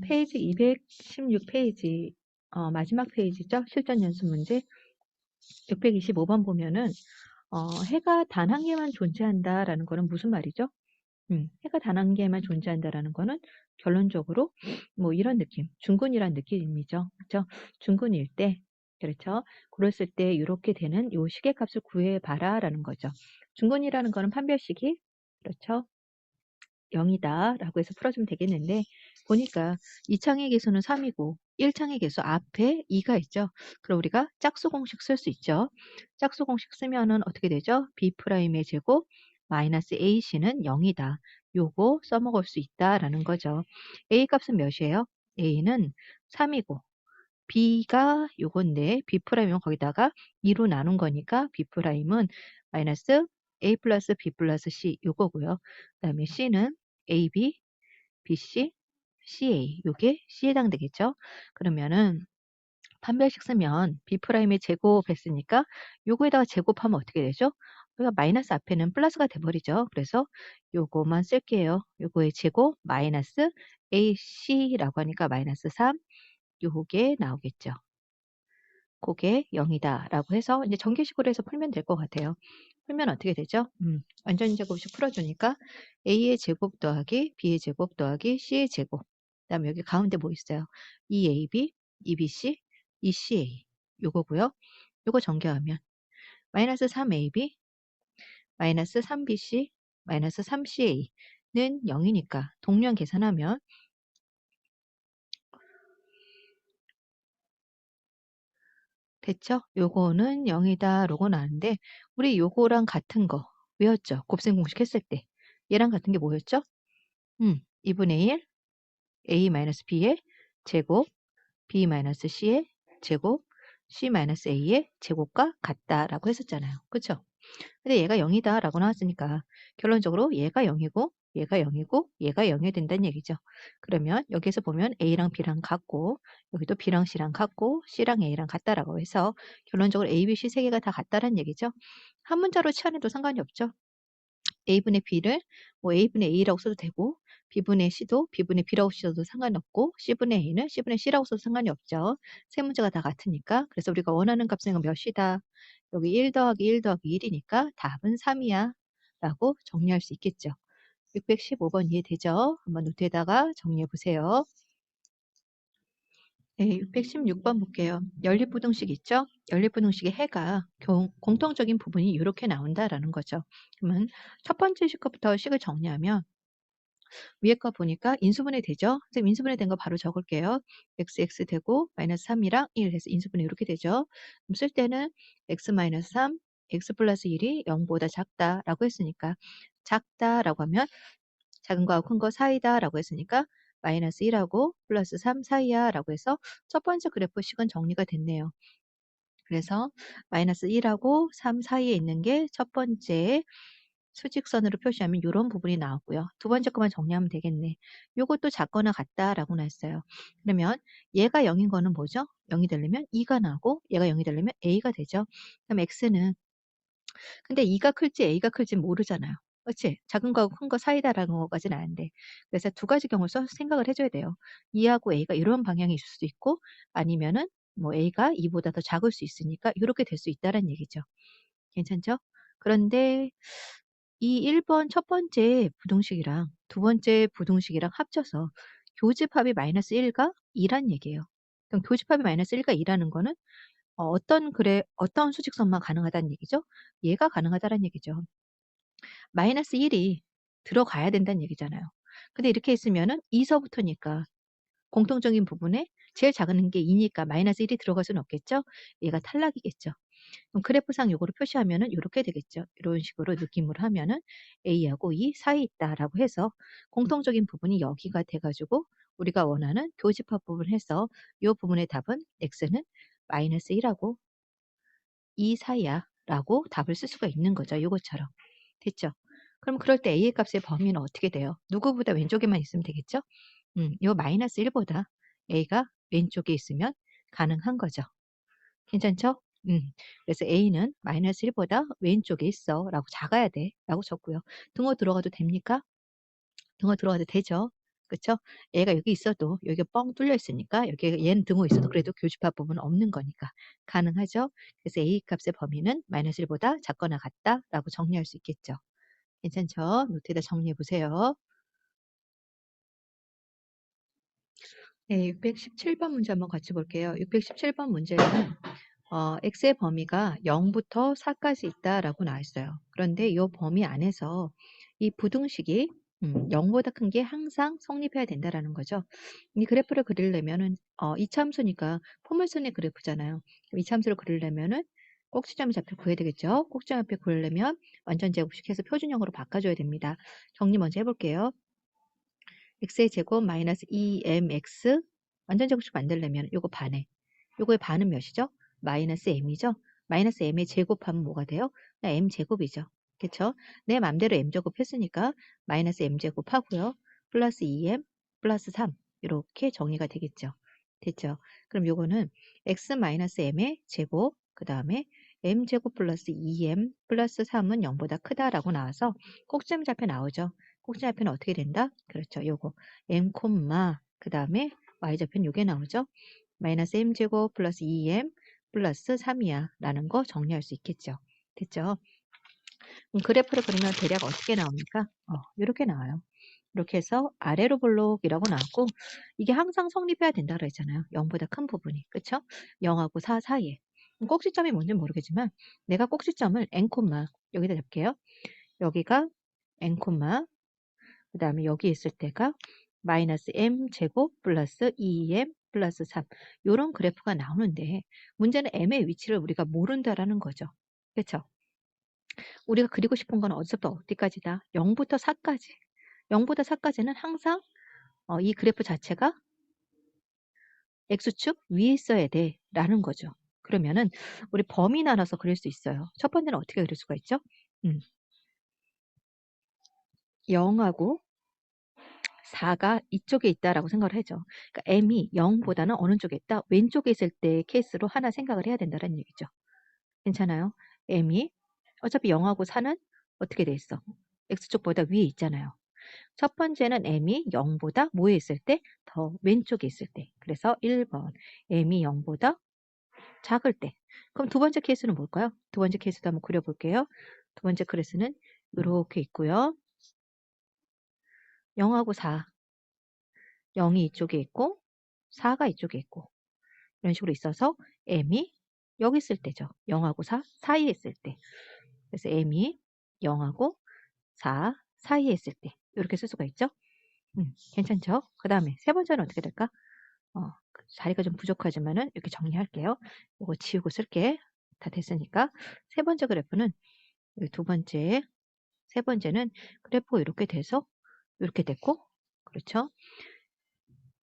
페이지 216페이지, 마지막 페이지죠. 실전 연습 문제 625번 보면은, 해가 단 한 개만 존재한다라는 거는 무슨 말이죠? 해가 단 한 개만 존재한다라는 거는 결론적으로 뭐 이런 느낌, 중근이란 느낌이죠. 그렇죠? 중근일 때, 그렇죠? 그랬을 때 이렇게 되는 요 시계값을 구해봐라라는 거죠. 중근이라는 거는 판별식이, 그렇죠? 0이다 라고 해서 풀어주면 되겠는데, 보니까 2창의 개수는 3이고 1창의 개수 앞에 2가 있죠. 그럼 우리가 짝수 공식 쓸 수 있죠. 짝수 공식 쓰면은 어떻게 되죠? B'의 제곱 마이너스 AC는 0이다. 요거 써먹을 수 있다라는 거죠. A 값은 몇이에요? A는 3이고 B가 요건데 B'이면 거기다가 2로 나눈 거니까 B'은 마이너스 A 플러스 B 플러스 C 요거고요. 그 다음에 C는 AB, BC, CA 요게 C에 해당되겠죠. 그러면은 판별식 쓰면 B'의 제곱 했으니까 요거에다가 제곱하면 어떻게 되죠? 그러니까 마이너스 앞에는 플러스가 돼버리죠. 그래서 요거만 쓸게요. 요거의 제곱 마이너스 AC라고 하니까 마이너스 3 요게 나오겠죠. 그게 0이다 라고 해서 이제 전개식으로 해서 풀면 될 것 같아요. 풀면 어떻게 되죠? 완전히 제곱식 풀어주니까 A의 제곱 더하기 B의 제곱 더하기 C의 제곱, 그 다음에 여기 가운데 뭐 있어요? 2AB, 2BC, 2CA 요거고요. 요거 전개하면 마이너스 3AB, 마이너스 3BC, 마이너스 3CA는 0이니까 동량 계산하면 됐죠? 요거는 0이다 라고 나왔는데 우리 요거랑 같은 거 외웠죠? 곱셈 공식 했을 때 얘랑 같은 게 뭐였죠? 2분의 1 A-B의 제곱 B-C의 제곱 C-A의 제곱과 같다라고 했었잖아요. 그쵸? 근데 얘가 0이다 라고 나왔으니까 결론적으로 얘가 0이고 얘가 0이고 얘가 0이 된다는 얘기죠. 그러면 여기서 보면 A랑 B랑 같고 여기도 B랑 C랑 같고 C랑 A랑 같다라고 해서 결론적으로 A, B, C 세 개가 다 같다라는 얘기죠. 한 문자로 치환해도 상관이 없죠. A분의 B를 뭐 A분의 A라고 써도 되고 B분의 C도 B분의 B라고 써도 상관없고 C분의 A는 C분의 C라고 써도 상관이 없죠. 세 문제가 다 같으니까. 그래서 우리가 원하는 값은 몇이다. 여기 1 더하기 1 더하기 1이니까 답은 3이야 라고 정리할 수 있겠죠. 615번 이해되죠? 한번 노트에다가 정리해 보세요. 네, 616번 볼게요. 연립부등식 있죠? 연립부등식의 해가 공통적인 부분이 이렇게 나온다라는 거죠. 그러면 첫 번째 식부터 식을 정리하면 위에 거 보니까 인수분해 되죠? 선생님 인수분해 된 거 바로 적을게요. x 되고 마이너스 3이랑 1 해서 인수분해 이렇게 되죠. 그럼 쓸 때는 x 마이너스 3, x 플러스 1이 0보다 작다라고 했으니까 작다라고 하면 작은 거하고 큰 거 사이다 라고 했으니까 마이너스 1하고 플러스 3 사이야 라고 해서 첫 번째 그래프식은 정리가 됐네요. 그래서 마이너스 1하고 3 사이에 있는 게 첫 번째 수직선으로 표시하면 이런 부분이 나왔고요. 두 번째 것만 정리하면 되겠네. 요것도 작거나 같다라고 나왔어요. 그러면 얘가 0인 거는 뭐죠? 0이 되려면 2가 나오고 얘가 0이 되려면 A가 되죠. 그럼 X는 근데 2가 클지 A가 클지 모르잖아요. 그치? 작은 거하고 큰 거 사이다라는 거까지는 아는데. 그래서 두 가지 경우를 써서 생각을 해줘야 돼요. 2하고 A가 이런 방향이 있을 수도 있고 아니면은 뭐 A가 2보다 더 작을 수 있으니까 이렇게 될 수 있다는 얘기죠. 괜찮죠? 그런데 이 1번 첫 번째 부등식이랑 두 번째 부등식이랑 합쳐서 교집합이 마이너스 1과 2란 얘기예요. 그럼 교집합이 마이너스 1과 2라는 거는 어떤 수직선만 가능하다는 얘기죠? 얘가 가능하다는 얘기죠. 마이너스 1이 들어가야 된다는 얘기잖아요. 근데 이렇게 있으면은 2서부터니까 공통적인 부분에 제일 작은 게 2니까 마이너스 1이 들어갈 수는 없겠죠? 얘가 탈락이겠죠. 그럼 그래프상 요거를 표시하면은 이렇게 되겠죠. 이런 식으로 느낌으로 하면은 A하고 E 사이에 있다라고 해서 공통적인 부분이 여기가 돼가지고 우리가 원하는 교집합 부분 해서 이 부분의 답은 X는 마이너스 1하고 2 사이야 라고 답을 쓸 수가 있는 거죠. 요것처럼. 됐죠? 그럼 그럴 때 A의 값의 범위는 어떻게 돼요? 누구보다 왼쪽에만 있으면 되겠죠? 요 마이너스 1보다 A가 왼쪽에 있으면 가능한 거죠. 괜찮죠? 그래서 A는 마이너스 1보다 왼쪽에 있어 라고 작아야 돼 라고 적고요. 등호 들어가도 됩니까? 등호 들어가도 되죠? 그쵸? 얘가 여기 있어도 여기가 뻥 뚫려 있으니까 여기 얘는 등호 있어도 그래도 교집합 부분은 없는 거니까 가능하죠? 그래서 A 값의 범위는 마이너스 1보다 작거나 같다라고 정리할 수 있겠죠. 괜찮죠? 노트에다 정리해 보세요. 네, 617번 문제 한번 같이 볼게요. 617번 문제는 x의 범위가 0부터 4까지 있다라고 나와 있어요. 그런데 이 범위 안에서 이 부등식이 0보다 큰 게 항상 성립해야 된다라는 거죠. 이 그래프를 그리려면은 이차함수니까 포물선의 그래프잖아요. 이 차함수를 그리려면은 꼭지점 좌표 구해야 되겠죠. 꼭지점 좌표 구하려면 완전 제곱식해서 표준형으로 바꿔줘야 됩니다. 정리 먼저 해볼게요. x의 제곱 마이너스 2mx 완전 제곱식 만들려면 요거 반에 요거의 반은 몇이죠? 마이너스 m이죠? 마이너스 m의 제곱하면 뭐가 돼요? m 제곱이죠. 그쵸? 내 맘대로 m 제곱 했으니까 마이너스 m 제곱 하고요. 플러스 2m 플러스 3 이렇게 정리가 되겠죠. 됐죠? 그럼 요거는 x 마이너스 m의 제곱 그 다음에 m 제곱 플러스 2m 플러스 3은 0보다 크다라고 나와서 꼭지점 잡혀 나오죠. 꼭지점 잡혀는 어떻게 된다? 그렇죠. 요거 m 콤마 그 다음에 y좌표는 요게 나오죠. 마이너스 m제곱 플러스 2m 플러스 3이야 라는 거 정리할 수 있겠죠. 됐죠? 그래프를 그리면 대략 어떻게 나옵니까? 이렇게 나와요. 이렇게 해서 아래로 볼록이라고 나왔고 이게 항상 성립해야 된다고 했잖아요. 0보다 큰 부분이. 그쵸? 0하고 4 사이에. 꼭지점이 뭔지 모르겠지만 내가 꼭지점을 n, 여기다 잡게요. 여기가 n, 그 다음에 여기 있을 때가 마이너스 m 제곱 플러스 2m 플러스 3 이런 그래프가 나오는데 문제는 m의 위치를 우리가 모른다라는 거죠. 그렇죠? 우리가 그리고 싶은 건 어디서부터 어디까지다? 0부터 4까지. 0보다 4까지는 항상 이 그래프 자체가 x축 위에 있어야 돼 라는 거죠. 그러면은 우리 범위 나눠서 그릴 수 있어요. 첫 번째는 어떻게 그릴 수가 있죠? 0하고 4가 이쪽에 있다라고 생각을 하죠. 그러니까 m이 0보다는 어느 쪽에 있다? 왼쪽에 있을 때 케이스로 하나 생각을 해야 된다는 얘기죠. 괜찮아요? m이 어차피 0하고 4는 어떻게 돼 있어? x축보다 위에 있잖아요. 첫 번째는 m이 0보다 뭐에 있을 때? 더 왼쪽에 있을 때. 그래서 1번 m이 0보다 작을 때. 그럼 두 번째 케이스는 뭘까요? 두 번째 케이스도 한번 그려볼게요. 두 번째 케이스는 이렇게 있고요. 0하고 4. 0이 이쪽에 있고 4가 이쪽에 있고 이런 식으로 있어서 m이 여기 있을 때죠. 0하고 4 사이에 있을 때. 그래서 m이 0하고 4 사이에 있을 때 이렇게 쓸 수가 있죠. 괜찮죠? 그 다음에 세 번째는 어떻게 될까? 자리가 좀 부족하지만은 이렇게 정리할게요. 이거 지우고 쓸게. 다 됐으니까. 세 번째 그래프는 두 번째, 세 번째는 그래프가 이렇게 돼서 이렇게 됐고, 그렇죠?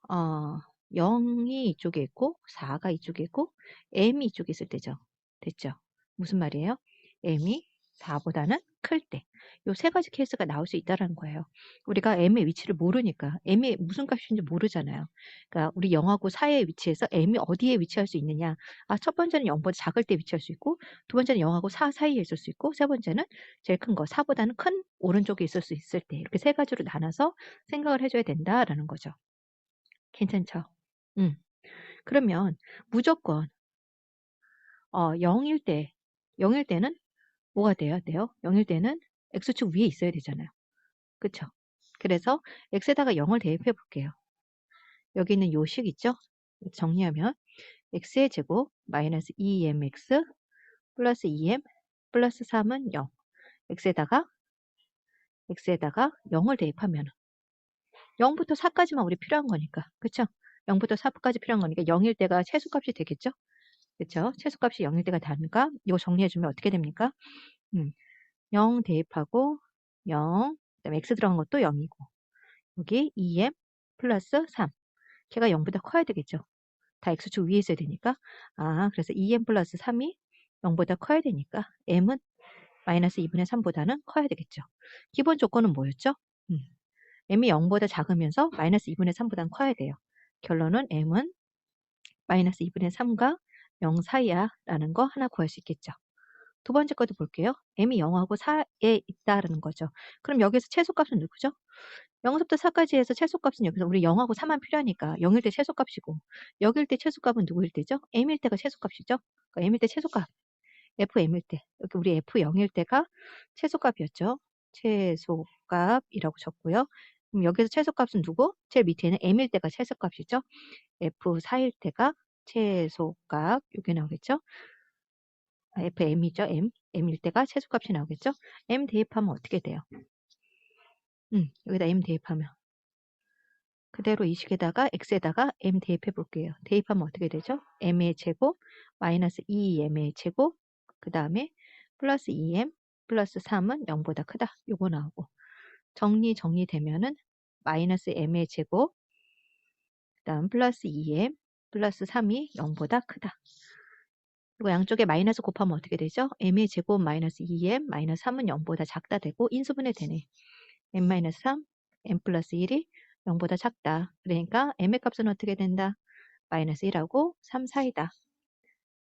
0이 이쪽에 있고 4가 이쪽에 있고 m이 이쪽에 있을 때죠. 됐죠? 무슨 말이에요? m이 4보다는 클 때. 요 세 가지 케이스가 나올 수 있다는 거예요. 우리가 m의 위치를 모르니까 m이 무슨 값인지 모르잖아요. 그러니까 우리 0하고 4의 위치에서 m이 어디에 위치할 수 있느냐. 첫 번째는 0보다 작을 때 위치할 수 있고 두 번째는 0하고 4 사이에 있을 수 있고 세 번째는 제일 큰 거 4보다는 큰 오른쪽에 있을 수 있을 때 이렇게 세 가지로 나눠서 생각을 해줘야 된다라는 거죠. 괜찮죠? 그러면 무조건 0일 때, 0일 때는 뭐가 돼야 돼요? 0일 때는 x축 위에 있어야 되잖아요. 그쵸? 그래서 x에다가 0을 대입해 볼게요. 여기 있는 요 식 있죠? 정리하면 x의 제곱 마이너스 2mx 플러스 2m 플러스 3은 0. x에다가 0을 대입하면 0부터 4까지만 우리 필요한 거니까. 그쵸? 0부터 4까지 필요한 거니까 0일 때가 최소값이 되겠죠? 그쵸? 최소값이 0일 때가 다니까 이거 정리해주면 어떻게 됩니까? 0 대입하고 0, 그다음에 x 들어간 것도 0이고 여기 2m 플러스 3. 걔가 0보다 커야 되겠죠? 다 x축 위에 있어야 되니까. 그래서 2m 플러스 3이 0보다 커야 되니까 m은 마이너스 2분의 3보다는 커야 되겠죠. 기본 조건은 뭐였죠? m이 0보다 작으면서 마이너스 2분의 3보다는 커야 돼요. 결론은 m은 마이너스 2분의 3과 0 사이야 라는 거 하나 구할 수 있겠죠. 두 번째 것도 볼게요. m이 0하고 4에 있다라는 거죠. 그럼 여기서 최소값은 누구죠? 0에서부터 4까지 해서 최소값은 여기서 우리 0하고 4만 필요하니까 0일 때 최소값이고, 여기일 때 최소값은 누구일 때죠? m일 때가 최소값이죠. 그러니까 m일 때 최소값, fm일 때, 여기 우리 f0일 때가 최소값이었죠. 최소값이라고 적고요. 그럼 여기서 최소값은 누구? 제일 밑에는 m일 때가 최소값이죠. f4일 때가 최소값, 이게 나오겠죠. fm이죠. m일 때가 최소값이 나오겠죠. m 대입하면 어떻게 돼요? 여기다 m 대입하면 그대로 이 식에다가 x에다가 m 대입해 볼게요. 대입하면 어떻게 되죠? m의 제곱 마이너스 2m의 제곱 그 다음에 플러스 2m 플러스 3은 0보다 크다. 요거 나오고 정리되면은 마이너스 m의 제곱 그 다음 플러스 2m 플러스 3이 0보다 크다. 그리고 양쪽에 마이너스 곱하면 어떻게 되죠? m의 제곱 마이너스 2m 마이너스 3은 0보다 작다 되고 인수분해 되네. m-3, m 플러스 1이 0보다 작다. 그러니까 m의 값은 어떻게 된다? 마이너스 1하고 3 사이다.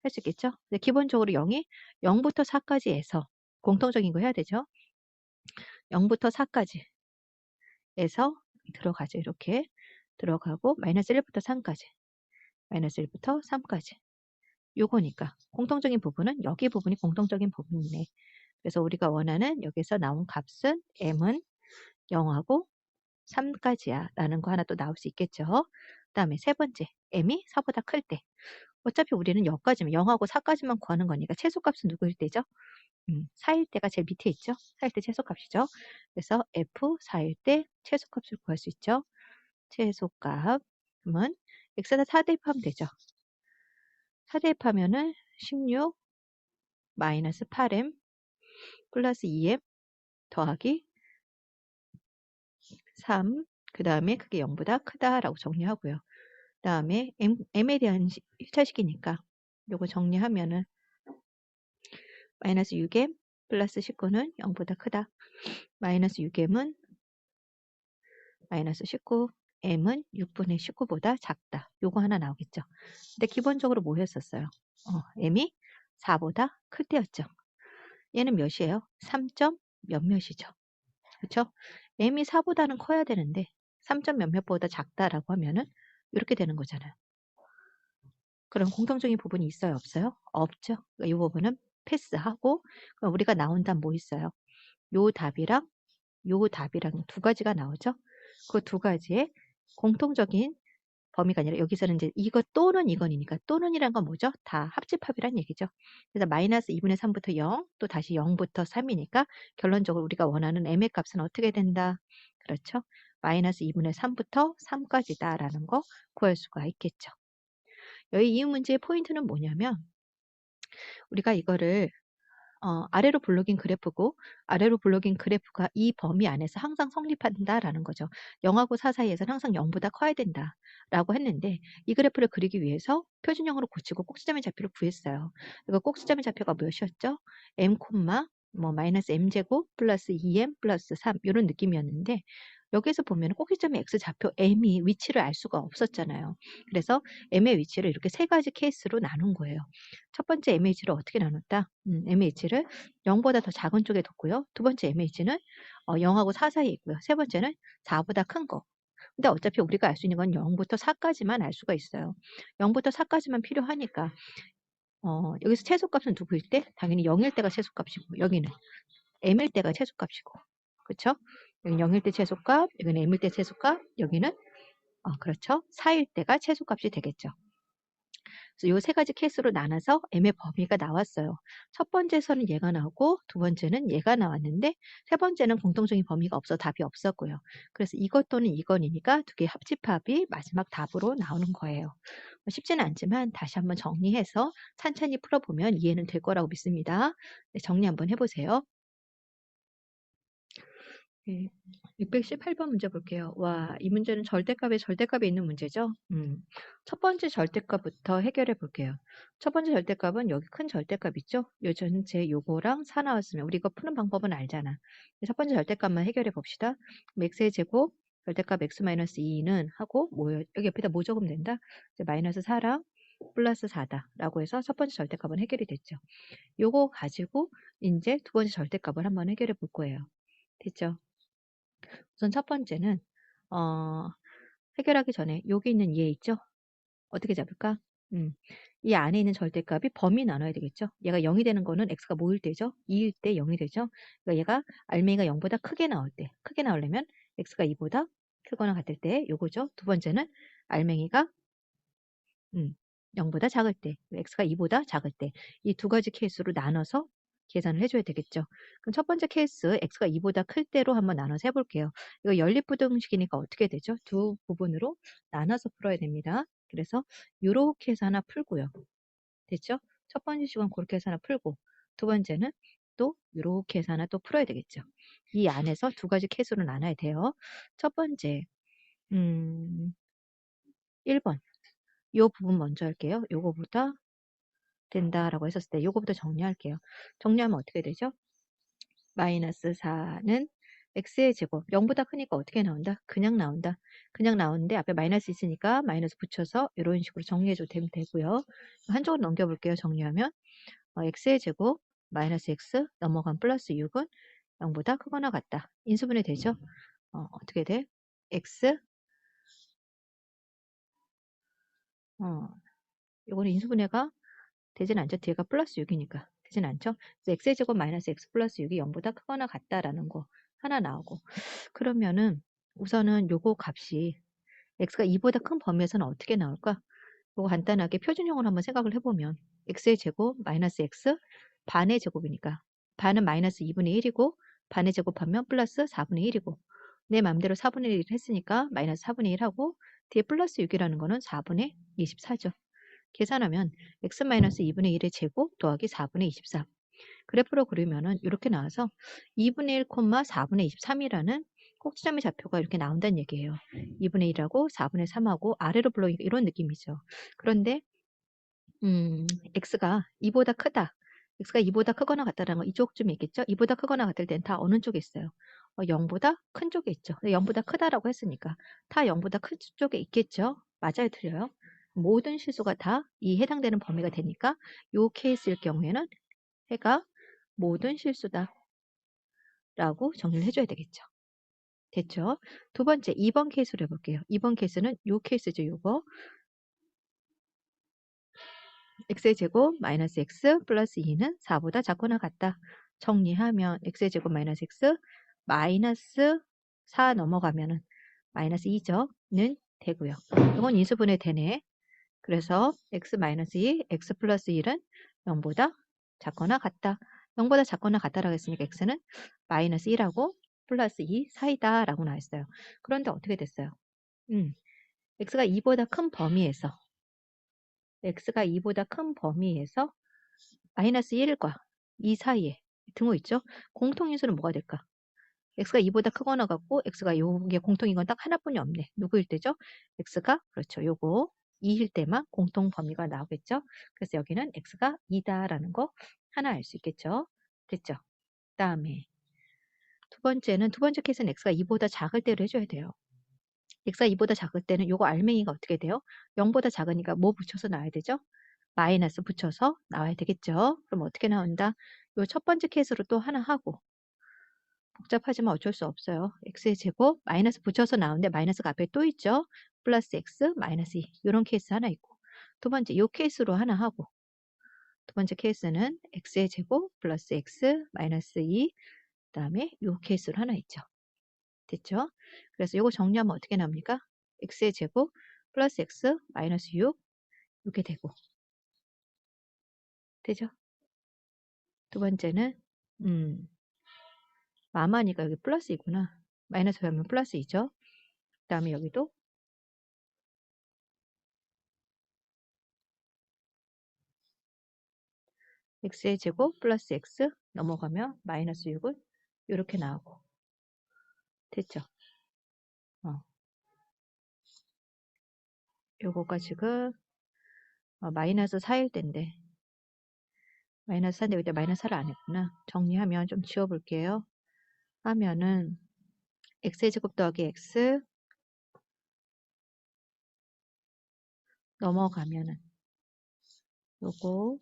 할 수 있겠죠? 근데 기본적으로 0이 0부터 4까지 해서 공통적인 거 해야 되죠? 0부터 4까지 해서 들어가죠. 이렇게 들어가고 마이너스 1부터 3까지 마이너스 1부터 3까지 요거니까 공통적인 부분은 여기 부분이 공통적인 부분이네. 그래서 우리가 원하는 여기서 나온 값은 m은 0하고 3까지야 라는 거 하나 또 나올 수 있겠죠. 그 다음에 세 번째 m이 4보다 클 때 어차피 우리는 여기까지만 0하고 4까지만 구하는 거니까 최소값은 누구일 때죠? 4일 때가 제일 밑에 있죠. 4일 때 최소값이죠. 그래서 f4일 때 최소값을 구할 수 있죠. 최소값 그러면 x에다 4 대입하면 되죠. 4 대입하면은 16 마이너스 8m 플러스 2m 더하기 3 그 다음에 그게 0보다 크다라고 정리하고요. 그 다음에 m에 대한 1차식이니까 요거 정리하면은 마이너스 6m 플러스 19는 0보다 크다. 마이너스 6m은 마이너스 19, m은 6분의 19보다 작다. 요거 하나 나오겠죠. 근데 기본적으로 뭐였었어요? m이 4보다 클 때였죠. 얘는 몇이에요? 3점 몇몇이죠. 그렇죠? m이 4보다는 커야 되는데 3점 몇몇보다 작다라고 하면은 이렇게 되는 거잖아요. 그럼 공통적인 부분이 있어요? 없어요? 없죠. 그러니까 이 부분은 패스하고 그럼 우리가 나온 답 뭐 있어요? 요 답이랑 요 답이랑 두 가지가 나오죠. 그 두 가지의 공통적인 범위가 아니라 여기서는 이제 이것 또는 이건이니까 또는이란 건 뭐죠? 다 합집합이란 얘기죠. 그래서 마이너스 2분의 3부터 0, 또 다시 0부터 3이니까 결론적으로 우리가 원하는 m의 값은 어떻게 된다? 그렇죠? 마이너스 2분의 3부터 3까지다라는 거 구할 수가 있겠죠. 여기 이 문제의 포인트는 뭐냐면 우리가 이거를 아래로 블록인 그래프고 아래로 블록인 그래프가 이 범위 안에서 항상 성립한다라는 거죠. 0하고 4 사이에서는 항상 0보다 커야 된다라고 했는데 이 그래프를 그리기 위해서 표준형으로 고치고 꼭지점의 좌표를 구했어요. 이거 꼭지점의 좌표가 무엇이었죠? m, 뭐 마이너스 m제곱 플러스 2m 플러스 3 이런 느낌이었는데 여기에서 보면 꼭지점의 x좌표 m이 위치를 알 수가 없었잖아요. 그래서 m의 위치를 이렇게 세 가지 케이스로 나눈 거예요. 첫 번째 MH를 어떻게 나눴다? MH를 0보다 더 작은 쪽에 뒀고요. 두 번째 MH는 0하고 4 사이에 있고요. 세 번째는 4보다 큰 거. 근데 어차피 우리가 알 수 있는 건 0부터 4까지만 알 수가 있어요. 0부터 4까지만 필요하니까 여기서 최소값은 누구일 때? 당연히 0일 때가 최소값이고 여기는 m일 때가 최소값이고 그렇죠? 여기는 0일 때 최소값, 여기는 m일 때 최소값, 여기는 그렇죠. 4일 때가 최소값이 되겠죠. 그래서 이 세 가지 케이스로 나눠서 m의 범위가 나왔어요. 첫 번째에서는 얘가 나오고 두 번째는 얘가 나왔는데 세 번째는 공통적인 범위가 없어 답이 없었고요. 그래서 이것 또는 이건이니까 두 개의 합집합이 마지막 답으로 나오는 거예요. 쉽지는 않지만 다시 한번 정리해서 찬찬히 풀어보면 이해는 될 거라고 믿습니다. 네, 정리 한번 해보세요. 네, 618번 문제 볼게요. 와, 이 문제는 절대값에 있는 문제죠. 첫 번째 절대값부터 해결해 볼게요. 첫 번째 절대값은 여기 큰 절대값 있죠? 요 전체 요거랑 4 나왔으면 우리 이거 푸는 방법은 알잖아. 첫 번째 절대값만 해결해 봅시다. x의 제곱 절대값 x-2는 하고 뭐요? 여기 옆에다 뭐 적으면 된다? 이제 마이너스 4랑 플러스 4다 라고 해서 첫 번째 절대값은 해결이 됐죠. 요거 가지고 이제 두 번째 절대값을 한번 해결해 볼 거예요. 됐죠? 우선 첫 번째는 해결하기 전에 여기 있는 얘 있죠? 어떻게 잡을까? 이 안에 있는 절대값이 범위 나눠야 되겠죠? 얘가 0이 되는 거는 x가 뭐일 때죠? 2일 때 0이 되죠? 그러니까 얘가 알맹이가 0보다 크게 나올 때, 크게 나오려면 x가 2보다 크거나 같을 때 요거죠. 두 번째는 알맹이가 0보다 작을 때, x가 2보다 작을 때, 이 두 가지 케이스로 나눠서 계산을 해줘야 되겠죠. 그럼 첫 번째 케이스 x가 2보다 클 때로 한번 나눠서 해볼게요. 이거 연립부등식이니까 어떻게 되죠? 두 부분으로 나눠서 풀어야 됩니다. 그래서 이렇게 해서 하나 풀고요. 됐죠? 첫 번째 식은 그렇게 해서 하나 풀고 두 번째는 또 이렇게 해서 하나 또 풀어야 되겠죠. 이 안에서 두 가지 케이스로 나눠야 돼요. 첫 번째 1번 요 부분 먼저 할게요. 요거보다 된다라고 했었을 때 요거부터 정리할게요. 정리하면 어떻게 되죠? 마이너스 4는 x의 제곱 0보다 크니까 어떻게 나온다? 그냥 나온다. 그냥 나오는데 앞에 마이너스 있으니까 마이너스 붙여서 이런 식으로 정리해줘도 되면 되고요. 한쪽으로 넘겨볼게요. 정리하면 x의 제곱 마이너스 x 넘어간 플러스 6은 0보다 크거나 같다. 인수분해 되죠? 어떻게 돼? x 요거는 인수분해가 되진 않죠. 뒤에가 플러스 6이니까. 되진 않죠. 그래서 x의 제곱 마이너스 x 플러스 6이 0보다 크거나 같다라는 거 하나 나오고. 그러면은 우선은 요거 값이 x가 2보다 큰 범위에서는 어떻게 나올까? 요거 간단하게 표준형으로 한번 생각을 해보면 x의 제곱 마이너스 x 반의 제곱이니까 반은 마이너스 2분의 1이고 반의 제곱하면 플러스 4분의 1이고 내 맘대로 4분의 1을 했으니까 마이너스 4분의 1 하고 뒤에 플러스 6이라는 거는 4분의 24죠. 계산하면 x-2분의 1의 제곱 더하기 4분의 24. 그래프로 그리면은 이렇게 나와서 2분의 1, 4분의 23이라는 꼭지점의 좌표가 이렇게 나온다는 얘기예요. 2분의 1하고 4분의 3하고 아래로 불러오니까 이런 느낌이죠. 그런데 x가 2보다 크다. x가 2보다 크거나 같다라는 거 이쪽쯤에 있겠죠? 2보다 크거나 같을 땐 다 어느 쪽에 있어요? 0보다 큰 쪽에 있죠. 0보다 크다라고 했으니까 다 0보다 큰 쪽에 있겠죠? 맞아요, 틀려요? 모든 실수가 다 이 해당되는 범위가 되니까 이 케이스일 경우에는 해가 모든 실수다 라고 정리를 해줘야 되겠죠. 됐죠? 두 번째 2번 케이스로 해볼게요. 2번 케이스는 이 케이스죠. 요거 x의 제곱 마이너스 x 플러스 2는 4보다 작거나 같다. 정리하면 x의 제곱 마이너스 x 마이너스 4 넘어가면은 마이너스 2죠. 는 되고요. 이건 인수분해 되네. 그래서 x 마이너스 2, x 플러스 1은 0보다 작거나 같다. 0보다 작거나 같다라고 했으니까 x는 마이너스 1하고 플러스 2 사이다 라고 나왔어요. 그런데 어떻게 됐어요? x가 2보다 큰 범위에서 x가 2보다 큰 범위에서 마이너스 1과 2 사이에 등호 있죠? 공통인수는 뭐가 될까? x가 2보다 크거나 같고 x가 요게 공통인 건 딱 하나뿐이 없네. 누구일 때죠? x가 그렇죠. 요거 2일 때만 공통 범위가 나오겠죠? 그래서 여기는 x가 2다라는 거 하나 알 수 있겠죠? 됐죠? 그다음에 두 번째 케이스는 x가 2보다 작을 때로 해줘야 돼요. x가 2보다 작을 때는 요거 알맹이가 어떻게 돼요? 0보다 작으니까 뭐 붙여서 나와야 되죠? 마이너스 붙여서 나와야 되겠죠? 그럼 어떻게 나온다? 요 첫 번째 케이스로 또 하나 하고 복잡하지만 어쩔 수 없어요. x의 제곱 마이너스 붙여서 나오는데 마이너스가 앞에 또 있죠? 플러스 x 마이너스 2 이런 케이스 하나 있고 두 번째 요 케이스로 하나 하고 두 번째 케이스는 x의 제곱 플러스 x 마이너스 2 그다음에 요 케이스로 하나 있죠. 됐죠? 그래서 요거 정리하면 어떻게 나옵니까? x의 제곱 플러스 x 마이너스 6 이렇게 되고 되죠? 두 번째는 마마니까 여기 플러스이구나. 마이너스 하면 플러스 2죠. 그 다음에 여기도 x의 제곱 플러스 x 넘어가면 마이너스 6은 이렇게 나오고 됐죠? 요거가 지금 마이너스 4일 때인데 마이너스 4인데 여기다 마이너스 4를 안 했구나. 정리하면 좀 지워볼게요. 하면은 x의 제곱 더하기 x 넘어가면은 요거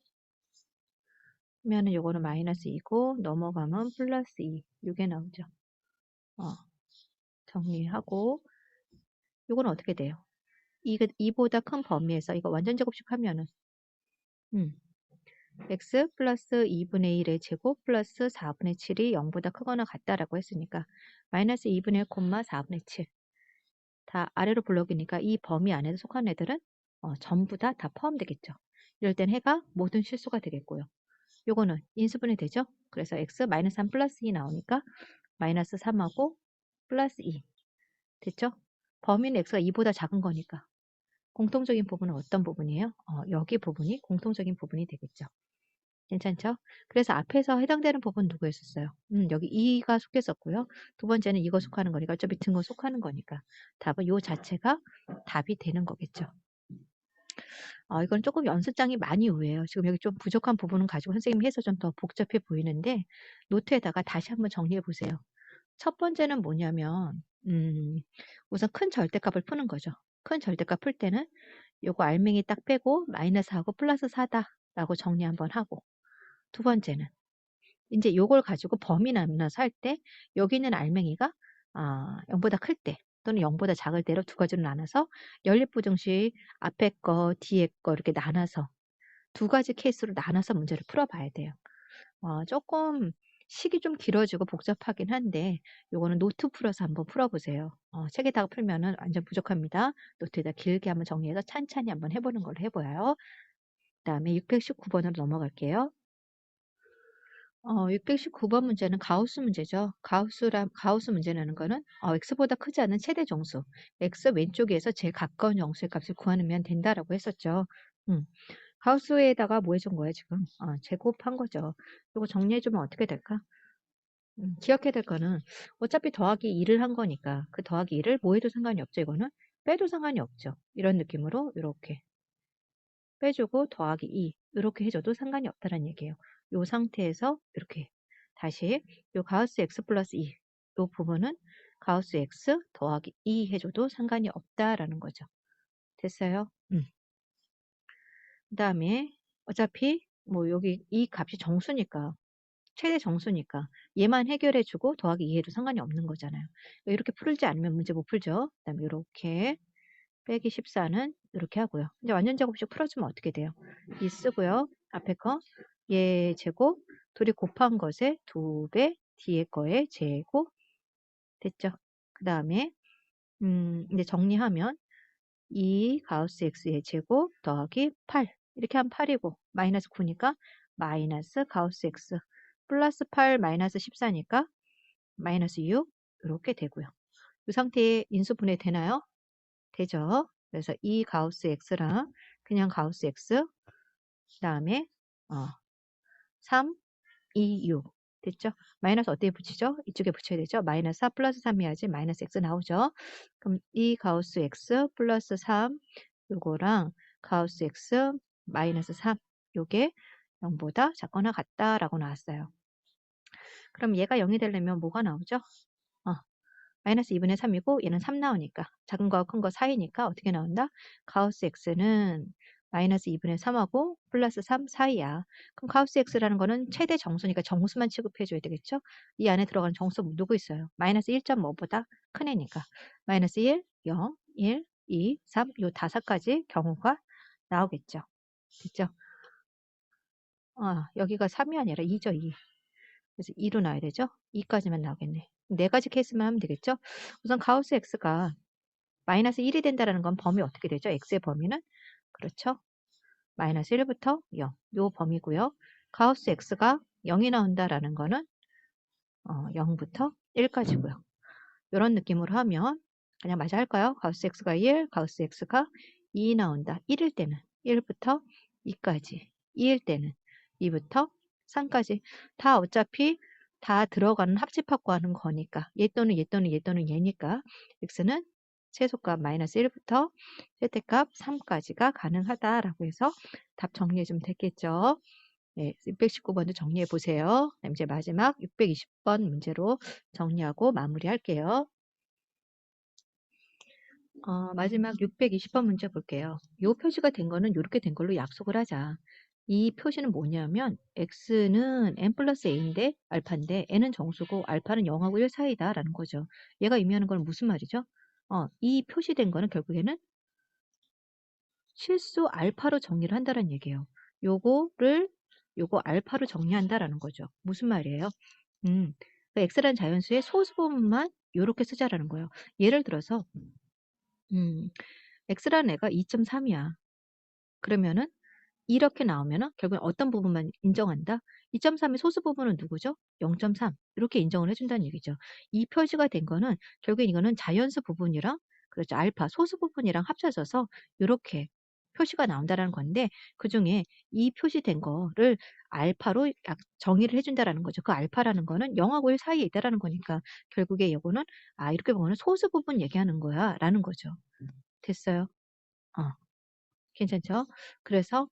하면은 요거는 마이너스 2고 넘어가면 플러스 2 이게 나오죠. 정리하고 이건 어떻게 돼요? 2보다 큰 범위에서 이거 완전 제곱식 하면은 x 플러스 2분의 1의 제곱 플러스 4분의 7이 0보다 크거나 같다라고 했으니까 마이너스 2분의 1, 4분의 7 다 아래로 블록이니까 이 범위 안에 속한 애들은 전부 다 포함되겠죠. 이럴 땐 해가 모든 실수가 되겠고요. 요거는 인수분해 되죠? 그래서 x 마이너스 3 플러스 2 나오니까 마이너스 3하고 플러스 2 됐죠? 범위는 x가 2보다 작은 거니까 공통적인 부분은 어떤 부분이에요? 여기 부분이 공통적인 부분이 되겠죠. 괜찮죠? 그래서 앞에서 해당되는 부분 누구였었어요? 여기 2가 속했었고요. 두 번째는 이거 속하는 거니까 어차피 등호 속하는 거니까 답은 요 자체가 답이 되는 거겠죠. 이건 조금 연습장이 많이 우회해요. 지금 여기 좀 부족한 부분은 가지고 선생님이 해서 좀 더 복잡해 보이는데 노트에다가 다시 한번 정리해 보세요. 첫 번째는 뭐냐면 우선 큰 절대값을 푸는 거죠. 큰 절대값 풀 때는 요거 알맹이 딱 빼고 마이너스하고 플러스 4다 라고 정리 한번 하고 두 번째는 이제 요걸 가지고 범위 나눠서 할 때 여기 있는 알맹이가 0보다 클 때 또는 0보다 작을 때로 두 가지로 나눠서 연립부등식 앞에 거 뒤에 거 이렇게 나눠서 두 가지 케이스로 나눠서 문제를 풀어봐야 돼요. 조금 식이 좀 길어지고 복잡하긴 한데 요거는 노트 풀어서 한번 풀어보세요. 책에다가 풀면은 완전 부족합니다. 노트에다 길게 한번 정리해서 찬찬히 한번 해보는 걸로 해보아요. 그 다음에 619번으로 넘어갈게요. 619번 문제는 가우스 문제죠. 가우스 문제라는 거는 x보다 크지 않은 최대 정수, x 왼쪽에서 제일 가까운 정수의 값을 구하면 된다라고 했었죠. 가우스에다가 뭐 해준 거예요, 지금? 제곱한 거죠. 이거 정리해주면 어떻게 될까? 기억해야 될 거는 어차피 더하기 2를 한 거니까 그 더하기 2를 뭐 해도 상관이 없죠. 이거는 빼도 상관이 없죠. 이런 느낌으로 이렇게 빼주고 더하기 2 이렇게 해줘도 상관이 없다는 얘기예요. 이 상태에서 이렇게 다시 이 가우스 x 플러스 2 이 부분은 가우스 x 더하기 2 해줘도 상관이 없다라는 거죠. 됐어요? 그 다음에 어차피 뭐 여기 이 값이 정수니까 최대 정수니까 얘만 해결해주고 더하기 2 해도 상관이 없는 거잖아요. 이렇게 풀지 않으면 문제 못 풀죠. 그 다음에 이렇게 빼기 14는 이렇게 하고요. 이제 완전 제곱식 풀어주면 어떻게 돼요? 2 쓰고요. 앞에 거, 얘 제곱, 둘이 곱한 것에 2배, 뒤에 거에 제곱, 됐죠? 그 다음에, 이제 정리하면 2 가우스 x의 제곱 더하기 8. 이렇게 하면 8이고, 마이너스 9니까 마이너스 가우스 x, 플러스 8 마이너스 14니까 마이너스 6, 이렇게 되고요. 이 상태에 인수분해 되나요? 되죠. 그래서 이 가우스 x랑 그냥 가우스 x 그 다음에 3, 2, 6 됐죠? 마이너스 어디에 붙이죠? 이쪽에 붙여야 되죠? 마이너스 4 플러스 3 해야지 마이너스 x 나오죠? 그럼 이 가우스 x 플러스 3 요거랑 가우스 x 마이너스 3 요게 0보다 작거나 같다라고 나왔어요. 그럼 얘가 0이 되려면 뭐가 나오죠? 마이너스 2분의 3이고 얘는 3 나오니까 작은 거와 큰 거 사이니까 어떻게 나온다? 가우스 x는 마이너스 2분의 3하고 플러스 3 사이야. 그럼 가우스 x라는 거는 최대 정수니까 정수만 취급해줘야 되겠죠? 이 안에 들어가는 정수 누구 있어요? 마이너스 1.5보다 큰 애니까 마이너스 1, 0, 1, 2, 3 요 5가지 경우가 나오겠죠. 됐죠? 여기가 3이 아니라 2죠, 2. 그래서 2로 나와야 되죠? 2까지만 나오겠네. 4가지 케이스만 하면 되겠죠? 우선 가우스 x가 마이너스 1이 된다는 건 범위 어떻게 되죠? x의 범위는? 그렇죠? 마이너스 1부터 0. 요 범위고요. 가우스 x가 0이 나온다라는 거는 0부터 1까지고요. 이런 느낌으로 하면 그냥 맞아 할까요? 가우스 x가 1, 가우스 x가 2 나온다. 1일 때는 1부터 2까지, 2일 때는 2부터 3까지. 다 어차피 다 들어가는 합집합 구하는 거니까 얘 또는 얘 또는 얘 또는 얘니까 x는 최소값 마이너스 1부터 최대값 3까지가 가능하다라고 해서 답 정리해 주면 되겠죠. 네, 619번도 정리해 보세요. 이제 마지막 620번 문제로 정리하고 마무리할게요. 마지막 620번 문제 볼게요. 요 표시가 된 거는 이렇게 된 걸로 약속을 하자. 이 표시는 뭐냐면 x는 n 플러스 a인데 알파인데 n은 정수고 알파는 0하고 1 사이다라는 거죠. 얘가 의미하는 건 무슨 말이죠? 이 표시된 거는 결국에는 실수 알파로 정리를 한다는 얘기예요. 요거 알파로 정리한다라는 거죠. 무슨 말이에요? 그 x라는 자연수의 소수 부분만 요렇게 쓰자라는 거예요. 예를 들어서 x라는 애가 2.3이야. 그러면은 이렇게 나오면은 결국엔 어떤 부분만 인정한다? 2.3의 소수 부분은 누구죠? 0.3 이렇게 인정을 해준다는 얘기죠. 이 표시가 된 거는 결국엔 이거는 자연수 부분이랑 그렇죠. 알파 소수 부분이랑 합쳐져서 이렇게 표시가 나온다라는 건데 그중에 이 표시된 거를 알파로 정의를 해준다라는 거죠. 그 알파라는 거는 0하고 1 사이에 있다라는 거니까 결국에 이거는 이렇게 보면 소수 부분 얘기하는 거야라는 거죠. 됐어요? 어. 괜찮죠? 그래서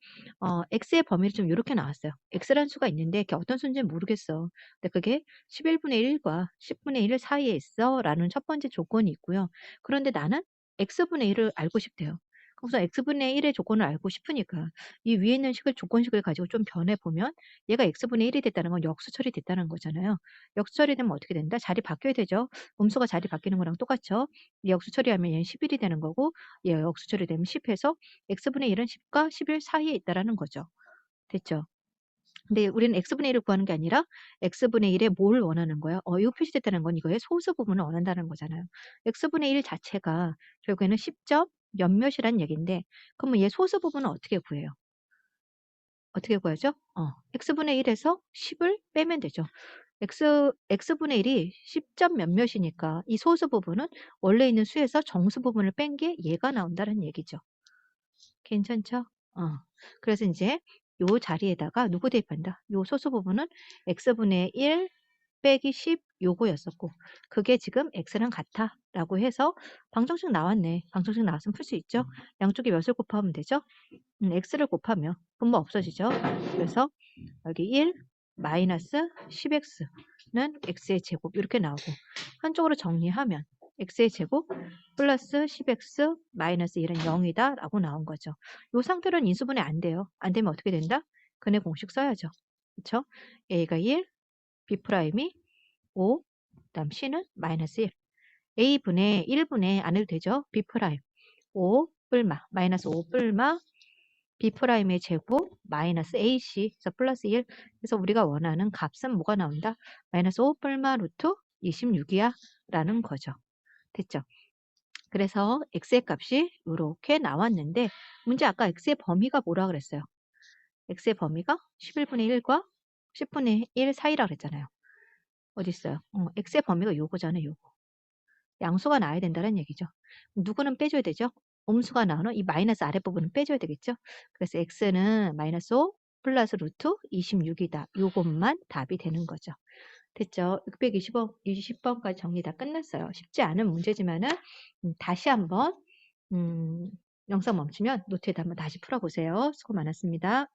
x의 범위를 좀 요렇게 나왔어요. x라는 수가 있는데 그게 어떤 수인지는 모르겠어. 근데 그게 11분의 1과 10분의 1 사이에 있어 라는 첫 번째 조건이 있고요. 그런데 나는 x분의 1을 알고 싶대요. 그래서 x분의 1의 조건을 알고 싶으니까 이 위에 있는 식을 조건식을 가지고 좀 변해보면 얘가 x분의 1이 됐다는 건 역수 처리됐다는 거잖아요. 역수 처리되면 어떻게 된다? 자리 바뀌어야 되죠. 음수가 자리 바뀌는 거랑 똑같죠. 역수 처리하면 얘는 11이 되는 거고 얘 역수 처리되면 10 해서 x분의 1은 10과 11 사이에 있다라는 거죠. 됐죠? 근데 우리는 x분의 1을 구하는 게 아니라 x분의 1에 뭘 원하는 거야? 이거 표시됐다는 건 이거의 소수 부분을 원한다는 거잖아요. x분의 1 자체가 결국에는 10점 몇몇이란 얘기인데 그러면 얘 소수 부분은 어떻게 구해요? 어떻게 구하죠? x분의 1에서 10을 빼면 되죠. x분의 1이 10점 몇몇이니까 이 소수 부분은 원래 있는 수에서 정수 부분을 뺀 게 얘가 나온다는 얘기죠. 괜찮죠? 그래서 인제 요 자리에다가 누구 대입한다? 요 소수 부분은 x분의 1 빼기 10 요거였었고 그게 지금 x랑 같아라고 해서 방정식 나왔네. 방정식 나왔으면 풀 수 있죠? 양쪽에 몇을 곱하면 되죠? x를 곱하면 분모 없어지죠? 그래서 여기 1 마이너스 10x는 x의 제곱 이렇게 나오고 한쪽으로 정리하면 x의 제곱 플러스 10x 마이너스 1은 0이다 라고 나온 거죠. 이 상태로는 인수분해 안 돼요. 안 되면 어떻게 된다? 근해 공식 써야죠. 그쵸? a가 1, b 프라임이 5, 그다음 c는 마이너스 1. a분의 1분의 안 해도 되죠? b 프라임 5 뿔마 마이너스 5 뿔마 b 프라임의 제곱 마이너스 ac 그래서 플러스 1 그래서 우리가 원하는 값은 뭐가 나온다? 마이너스 5 뿔마 루트 26이야 라는 거죠. 됐죠? 그래서 x의 값이 이렇게 나왔는데 문제 아까 x의 범위가 뭐라 그랬어요? x의 범위가 11분의 1과 10분의 1 사이라 그랬잖아요. 어디 있어요? x의 범위가 요거잖아요. 요거. 양수가 나와야 된다는 얘기죠. 누구는 빼줘야 되죠? 음수가 나오는 이 마이너스 아랫부분은 빼줘야 되겠죠? 그래서 x는 마이너스 5 플러스 루트 26이다. 요것만 답이 되는 거죠. 됐죠? 620번까지 정리 다 끝났어요. 쉽지 않은 문제지만은 다시 한번 영상 멈추면 노트에다 한번 다시 풀어보세요. 수고 많았습니다.